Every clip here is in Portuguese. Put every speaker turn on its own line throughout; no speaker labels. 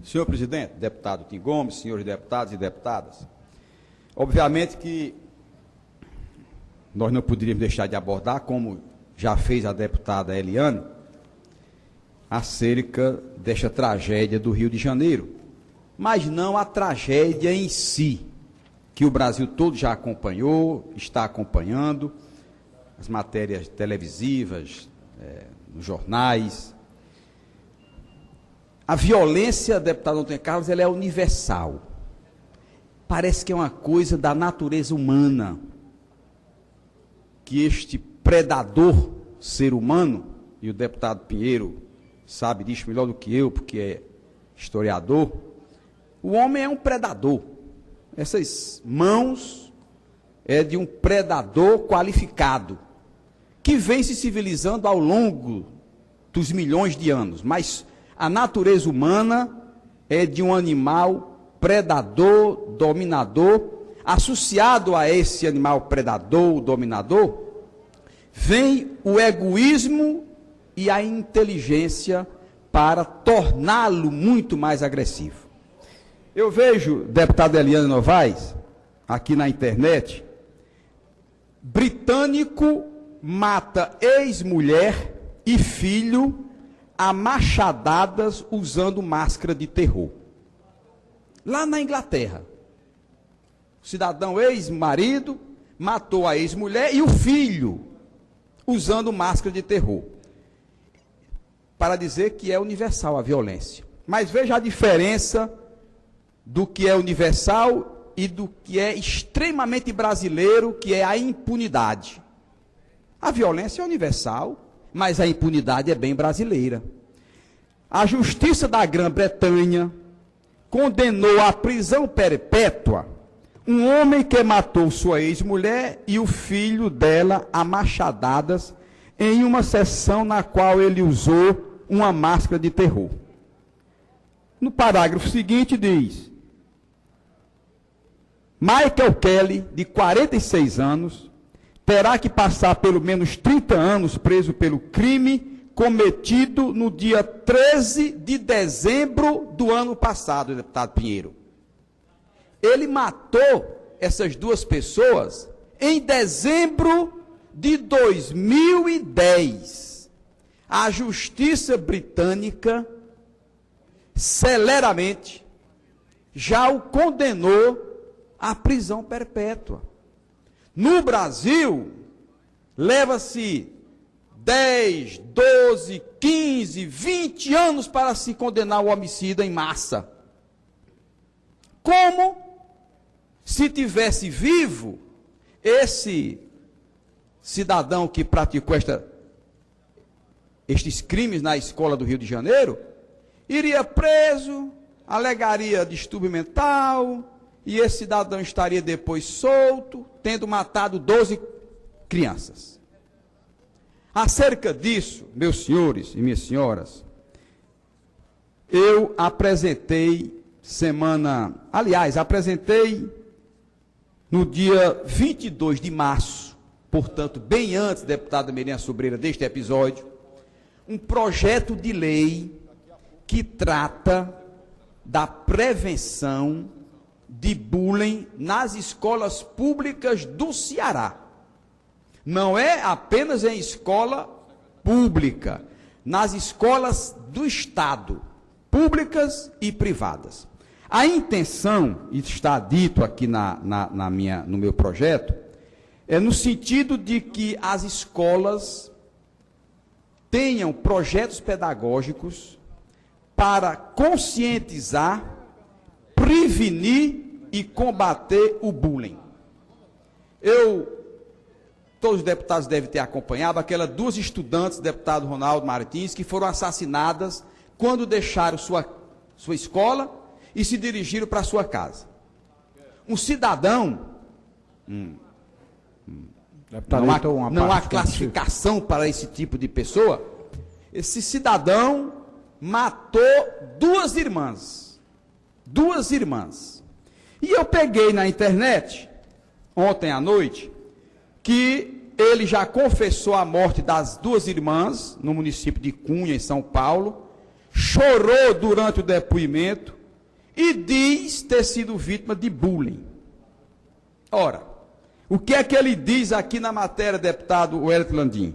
Senhor presidente, deputado Tim Gomes, senhores deputados e deputadas, obviamente que nós não poderíamos deixar de abordar, como já fez a deputada Eliane, acerca desta tragédia do Rio de Janeiro, mas não a tragédia em si, que o Brasil todo já acompanhou, está acompanhando, as matérias televisivas, nos jornais. A violência, deputado Antônio Carlos, ela é universal. Parece que é uma coisa da natureza humana, que este predador ser humano, e o deputado Pinheiro sabe disso melhor do que eu, porque é historiador, o homem é um predador. Essas mãos é de um predador qualificado, que vem se civilizando ao longo dos milhões de anos, mas a natureza humana é de um animal predador, dominador. Associado a esse animal predador, dominador, vem o egoísmo e a inteligência para torná-lo muito mais agressivo. Eu vejo, deputada Eliane Novaes, aqui na internet, britânico mata ex-mulher e filho a machadadas usando máscara de terror. Lá na Inglaterra, o cidadão ex-marido matou a ex-mulher e o filho usando máscara de terror. Para dizer que é universal a violência. Mas veja a diferença do que é universal e do que é extremamente brasileiro, que é a impunidade. A violência é universal, mas a impunidade é bem brasileira. A Justiça da Grã-Bretanha condenou à prisão perpétua um homem que matou sua ex-mulher e o filho dela a machadadas em uma sessão na qual ele usou uma máscara de terror. No parágrafo seguinte diz: Michael Kelly, de 46 anos, terá que passar pelo menos 30 anos preso pelo crime cometido no dia 13 de dezembro do ano passado, deputado Pinheiro. Ele matou essas duas pessoas em dezembro de 2010. A Justiça Britânica, celeramente, já o condenou à prisão perpétua. No Brasil, leva-se 10, 12, 15, 20 anos para se condenar o homicida em massa. Como se tivesse vivo esse cidadão que praticou estes crimes na escola do Rio de Janeiro, iria preso, alegaria distúrbio mental, e esse cidadão estaria depois solto, tendo matado 12 crianças. Acerca disso, meus senhores e minhas senhoras, eu apresentei apresentei no dia 22 de março, portanto, bem antes, deputada Miriam Sobreira, deste episódio, um projeto de lei que trata da prevenção de bullying nas escolas públicas do Ceará. Não é apenas em escola pública, nas escolas do Estado, públicas e privadas. A intenção, e está dito aqui no meu projeto, é no sentido de que as escolas tenham projetos pedagógicos para conscientizar, prevenir e combater o bullying. Todos os deputados devem ter acompanhado aquelas duas estudantes, deputado Ronaldo Martins, que foram assassinadas quando deixaram sua escola e se dirigiram para sua casa. Um cidadão, não há classificação para esse tipo de pessoa, esse cidadão matou duas irmãs. E eu peguei na internet, ontem à noite, que ele já confessou a morte das duas irmãs, no município de Cunha, em São Paulo, chorou durante o depoimento e diz ter sido vítima de bullying. Ora, o que é que ele diz aqui na matéria, deputado Wellington Landim?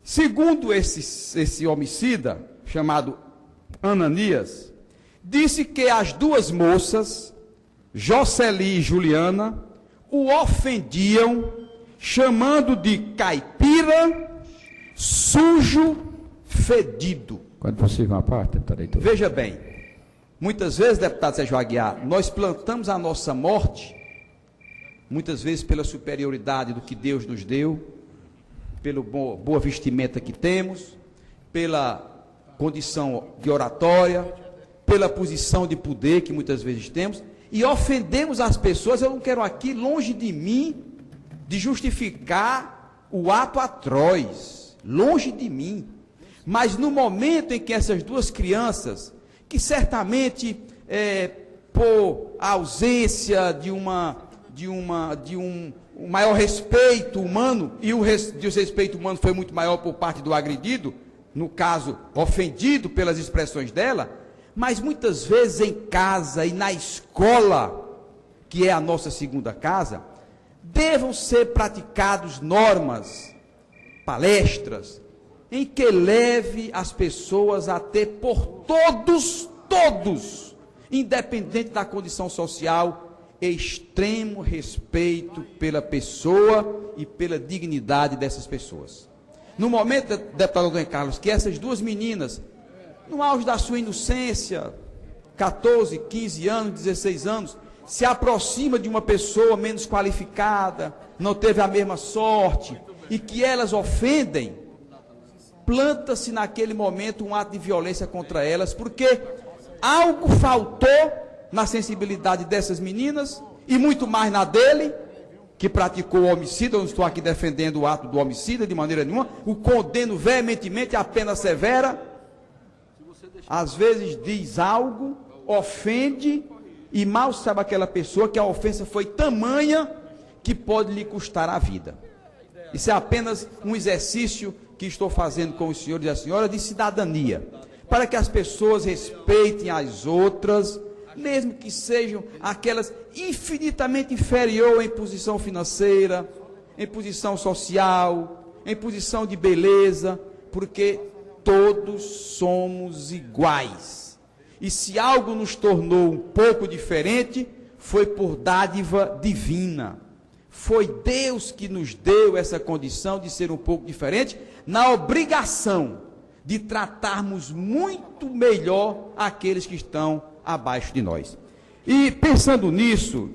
Segundo esse homicida, chamado Ananias, disse que as duas moças, Jocely e Juliana, o ofendiam, chamando de caipira, sujo, fedido.
Quando possível, uma parte, deputado Heitor.
Veja bem, muitas vezes, deputado Sérgio Aguiar, nós plantamos a nossa morte, muitas vezes pela superioridade do que Deus nos deu, pela boa vestimenta que temos, pela condição de oratória, pela posição de poder que muitas vezes temos, e ofendemos as pessoas. Eu não quero aqui, longe de mim, de justificar o ato atroz, longe de mim, mas no momento em que essas duas crianças, que certamente, por ausência de um maior respeito humano, e o desrespeito humano foi muito maior por parte do agredido, no caso, ofendido pelas expressões dela, mas muitas vezes em casa e na escola, que é a nossa segunda casa, devam ser praticadas normas, palestras, em que leve as pessoas a ter por todos, independente da condição social, extremo respeito pela pessoa e pela dignidade dessas pessoas. No momento, deputado Antônio Carlos, que essas duas meninas, no auge da sua inocência, 14, 15 anos, 16 anos, se aproxima de uma pessoa menos qualificada, não teve a mesma sorte, e que elas ofendem, planta-se naquele momento um ato de violência contra elas, porque algo faltou na sensibilidade dessas meninas, e muito mais na dele, que praticou o homicídio. Eu não estou aqui defendendo o ato do homicida de maneira nenhuma, o condeno veementemente, a pena severa. Às vezes diz algo, ofende, e mal sabe aquela pessoa que a ofensa foi tamanha que pode lhe custar a vida. Isso é apenas um exercício que estou fazendo com os senhores e a senhora de cidadania, para que as pessoas respeitem as outras, mesmo que sejam aquelas infinitamente inferior em posição financeira, em posição social, em posição de beleza, porque todos somos iguais. E se algo nos tornou um pouco diferente, foi por dádiva divina. Foi Deus que nos deu essa condição de ser um pouco diferente, na obrigação de tratarmos muito melhor aqueles que estão abaixo de nós. E pensando nisso,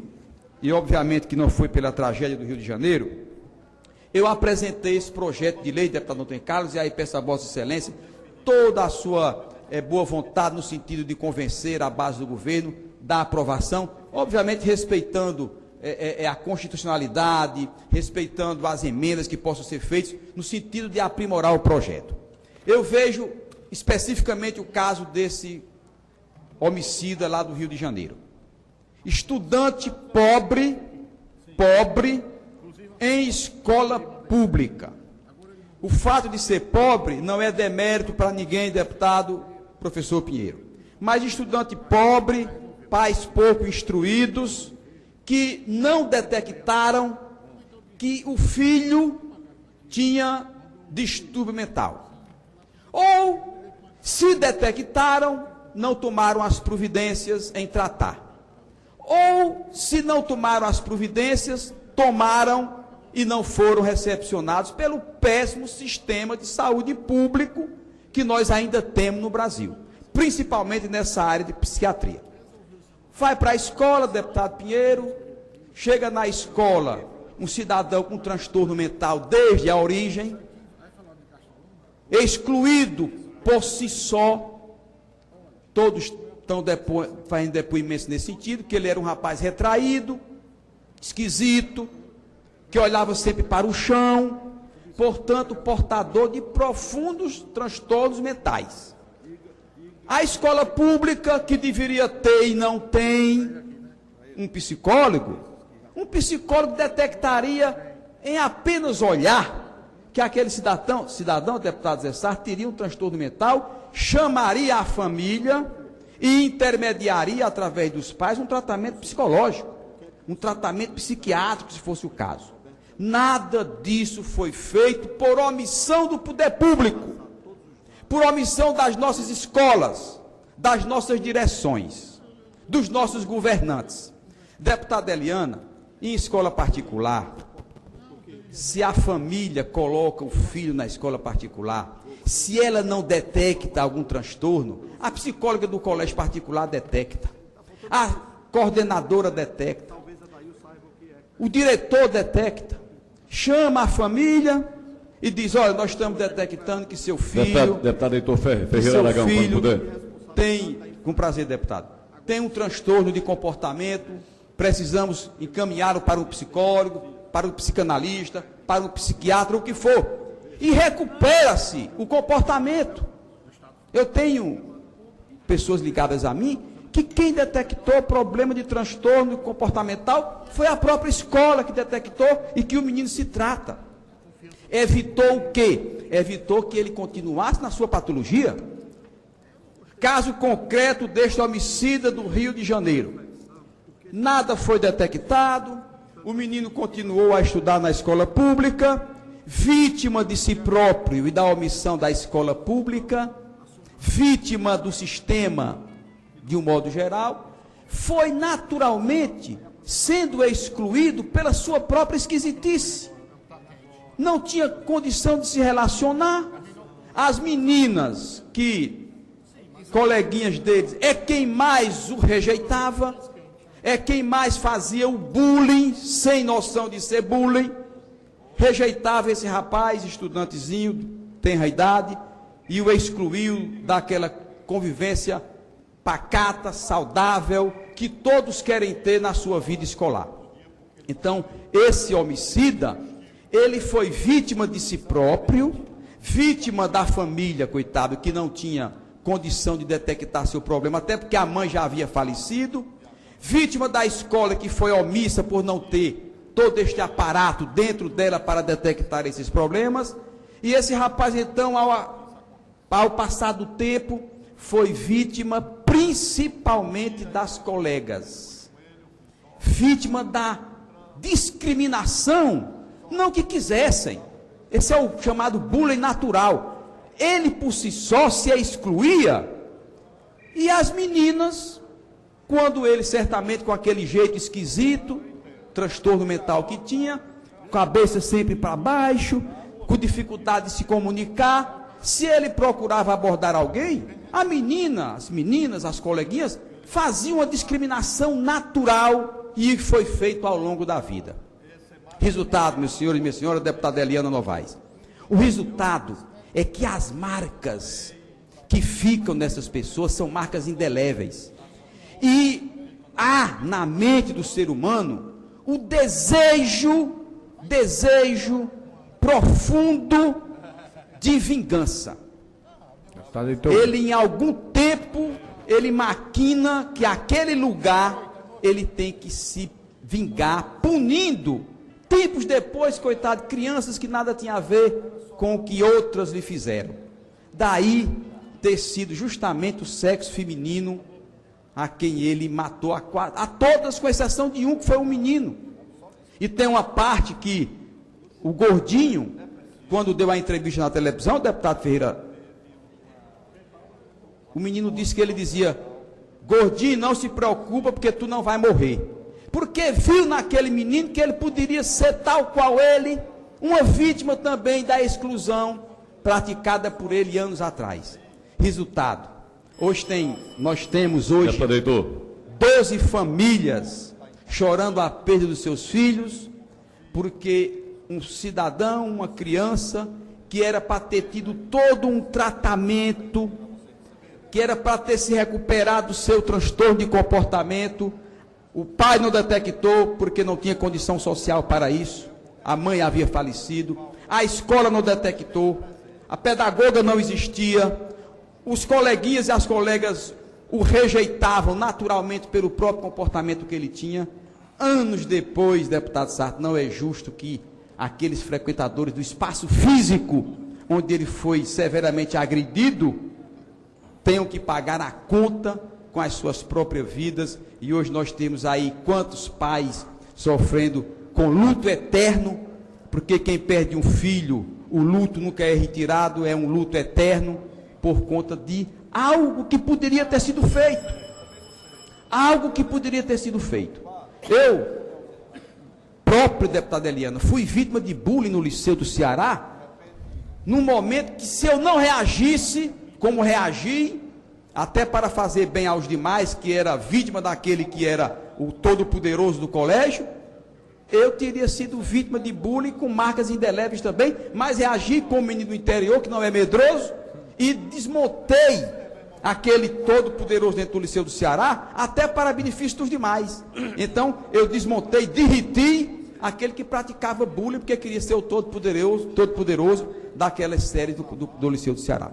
e obviamente que não foi pela tragédia do Rio de Janeiro, eu apresentei esse projeto de lei, deputado Antônio Carlos, e aí peço a Vossa Excelência toda a sua boa vontade no sentido de convencer a base do governo da aprovação, obviamente respeitando a constitucionalidade, respeitando as emendas que possam ser feitas, no sentido de aprimorar o projeto. Eu vejo especificamente o caso desse homicida lá do Rio de Janeiro. Estudante pobre em escola pública. O fato de ser pobre não é demérito para ninguém, deputado professor Pinheiro. Mas estudante pobre, pais pouco instruídos, que não detectaram que o filho tinha distúrbio mental. Ou, se detectaram, não tomaram as providências em tratar. Ou, se não tomaram as providências, tomaram e não foram recepcionados pelo péssimo sistema de saúde público que nós ainda temos no Brasil, principalmente nessa área de psiquiatria. Vai para a escola, deputado Pinheiro, chega na escola um cidadão com transtorno mental desde a origem, excluído por si só. Todos estão fazendo depoimentos nesse sentido, que ele era um rapaz retraído, esquisito, que olhava sempre para o chão, portanto, portador de profundos transtornos mentais. A escola pública, que deveria ter e não tem um psicólogo detectaria em apenas olhar que aquele cidadão, deputado Zé Sarto, teria um transtorno mental, chamaria a família e intermediaria, através dos pais, um tratamento psicológico, um tratamento psiquiátrico, se fosse o caso. Nada disso foi feito por omissão do poder público, por omissão das nossas escolas, das nossas direções, dos nossos governantes. Deputada Eliana, em escola particular, se a família coloca o filho na escola particular, se ela não detecta algum transtorno, a psicóloga do colégio particular detecta, a coordenadora detecta, o diretor detecta, chama a família e diz: olha, nós estamos detectando que seu filho...
Deputado Heitor Ferreira Aragão, pode poder?
Tem, com prazer, deputado, tem um transtorno de comportamento, precisamos encaminhá-lo para um psicólogo, para um psicanalista, para um psiquiatra, o que for, e recupera-se o comportamento. Eu tenho pessoas ligadas a mim que quem detectou problema de transtorno comportamental foi a própria escola que detectou e que o menino se trata. Evitou o quê? Evitou que ele continuasse na sua patologia. Caso concreto deste homicida do Rio de Janeiro. Nada foi detectado, o menino continuou a estudar na escola pública, vítima de si próprio e da omissão da escola pública, vítima do sistema de um modo geral, foi naturalmente sendo excluído pela sua própria esquisitice. Não tinha condição de se relacionar. As meninas, que coleguinhas deles, é quem mais o rejeitava, é quem mais fazia o bullying, sem noção de ser bullying, rejeitava esse rapaz, estudantezinho, tenra idade, e o excluiu daquela convivência pacata, saudável, que todos querem ter na sua vida escolar. Então, esse homicida, ele foi vítima de si próprio, vítima da família, coitado, que não tinha condição de detectar seu problema, até porque a mãe já havia falecido, vítima da escola, que foi omissa por não ter todo este aparato dentro dela para detectar esses problemas, e esse rapaz, então, ao passar do tempo, foi vítima principalmente das colegas, vítima da discriminação, não que quisessem, esse é o chamado bullying natural, ele por si só se excluía, e as meninas, quando ele certamente com aquele jeito esquisito, transtorno mental que tinha, cabeça sempre para baixo, com dificuldade de se comunicar, se ele procurava abordar alguém, as meninas, as coleguinhas, faziam uma discriminação natural e foi feito ao longo da vida. Resultado, meus senhores e minha senhora, deputada Eliana Novaes, o resultado é que as marcas que ficam nessas pessoas são marcas indeléveis. E há na mente do ser humano o desejo profundo de vingança. Ele, em algum tempo, ele maquina que aquele lugar ele tem que se vingar, punindo, tempos depois, coitado, crianças que nada tinha a ver com o que outras lhe fizeram. Daí ter sido justamente o sexo feminino a quem ele matou a todas, com exceção de um, que foi um menino. E tem uma parte que o gordinho, quando deu a entrevista na televisão, o deputado Ferreira, o menino disse que ele dizia: gordinho, não se preocupa porque tu não vai morrer. Porque viu naquele menino que ele poderia ser tal qual ele, uma vítima também da exclusão praticada por ele anos atrás. Resultado, nós temos hoje 12 famílias chorando a perda dos seus filhos, porque um cidadão, uma criança, que era para ter tido todo um tratamento, que era para ter se recuperado do seu transtorno de comportamento, o pai não detectou porque não tinha condição social para isso, a mãe havia falecido, a escola não detectou, a pedagoga não existia, os coleguinhas e as colegas o rejeitavam naturalmente pelo próprio comportamento que ele tinha. Anos depois, deputado Sarto, não é justo que aqueles frequentadores do espaço físico, onde ele foi severamente agredido, tenham que pagar a conta com as suas próprias vidas, e hoje nós temos aí quantos pais sofrendo com luto eterno, porque quem perde um filho, o luto nunca é retirado, é um luto eterno, por conta de algo que poderia ter sido feito. Algo que poderia ter sido feito. Eu, próprio deputado Eliana, fui vítima de bullying no Liceu do Ceará, num momento que, se eu não reagisse como reagi, até para fazer bem aos demais, que era vítima daquele que era o todo-poderoso do colégio, eu teria sido vítima de bullying com marcas indeléveis também, mas reagi como menino do interior, que não é medroso, e desmontei aquele todo-poderoso dentro do Liceu do Ceará, até para benefício dos demais. Então, eu desmontei, derreti aquele que praticava bullying, porque queria ser o todo-poderoso daquela série do Liceu do Ceará.